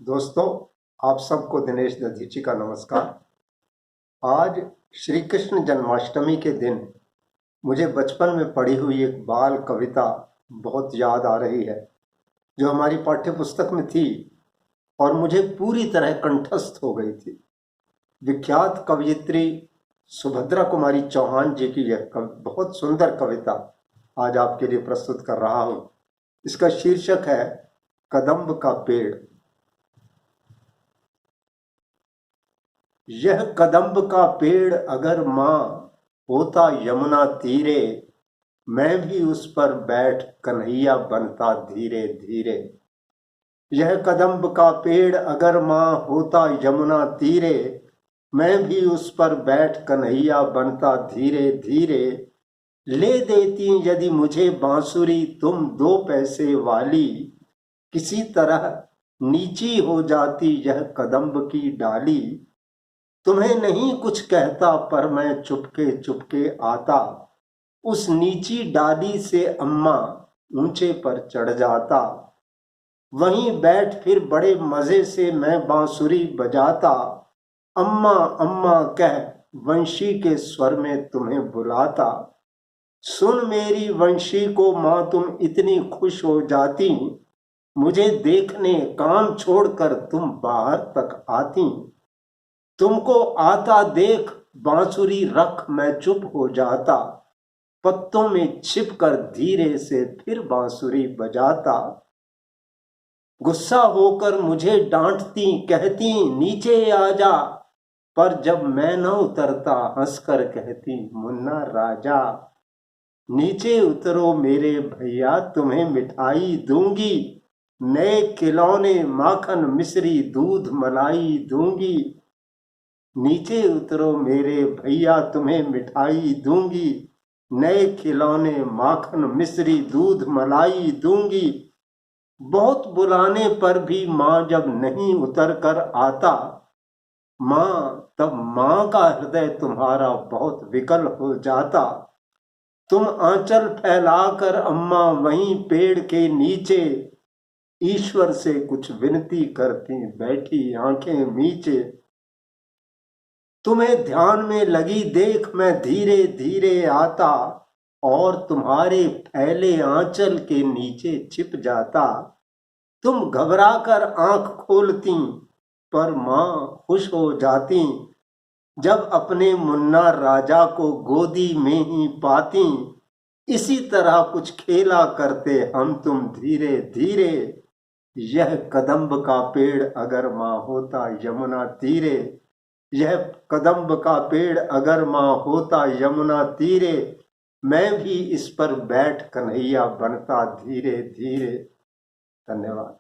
दोस्तों, आप सबको दिनेश दधीची का नमस्कार। आज श्री कृष्ण जन्माष्टमी के दिन मुझे बचपन में पढ़ी हुई एक बाल कविता बहुत याद आ रही है, जो हमारी पाठ्य पुस्तक में थी और मुझे पूरी तरह कंठस्थ हो गई थी। विख्यात कवयित्री सुभद्रा कुमारी चौहान जी की यह बहुत सुंदर कविता आज आपके लिए प्रस्तुत कर रहा हूँ। इसका शीर्षक है कदम्ब का पेड़। यह कदम्ब का पेड़ अगर माँ होता यमुना तीरे, मैं भी उस पर बैठ कन्हैया बनता धीरे धीरे। यह कदम्ब का पेड़ अगर माँ होता यमुना तीरे, मैं भी उस पर बैठ कन्हैया बनता धीरे धीरे। ले देती यदि मुझे बांसुरी तुम 2 पैसे वाली, किसी तरह नीची हो जाती यह कदम्ब की डाली। तुम्हें नहीं कुछ कहता पर मैं चुपके चुपके आता, उस नीची डाली से अम्मा ऊंचे पर चढ़ जाता। वहीं बैठ फिर बड़े मजे से मैं बांसुरी बजाता, अम्मा अम्मा कह वंशी के स्वर में तुम्हें बुलाता। सुन मेरी वंशी को माँ तुम इतनी खुश हो जाती, मुझे देखने काम छोड़कर तुम बाहर तक आती। तुमको आता देख बांसुरी रख मैं चुप हो जाता, पत्तों में छिपकर धीरे से फिर बांसुरी बजाता। गुस्सा होकर मुझे डांटती कहती नीचे आ जा, पर जब मैं न उतरता हंसकर कहती मुन्ना राजा। नीचे उतरो मेरे भैया तुम्हें मिठाई दूंगी, नए खिलौने माखन मिश्री दूध मलाई दूंगी। नीचे उतरो मेरे भैया तुम्हें मिठाई दूंगी, नए खिलौने माखन मिश्री दूध मलाई दूंगी। बहुत बुलाने पर भी माँ जब नहीं उतर कर आता, माँ तब माँ का हृदय तुम्हारा बहुत विकल हो जाता। तुम आंचल फैलाकर अम्मा वहीं पेड़ के नीचे, ईश्वर से कुछ विनती करती बैठी आंखें मीचे। तुम्हें ध्यान में लगी देख मैं धीरे धीरे आता, और तुम्हारे फैले आंचल के नीचे छिप जाता। तुम घबराकर आंख खोलती पर माँ खुश हो जाती, जब अपने मुन्ना राजा को गोदी में ही पाती। इसी तरह कुछ खेला करते हम तुम धीरे धीरे। यह कदम्ब का पेड़ अगर माँ होता यमुना तीरे, यह कदम्ब का पेड़ अगर माँ होता यमुना तीरे, मैं भी इस पर बैठ कन्हैया बनता धीरे धीरे। धन्यवाद।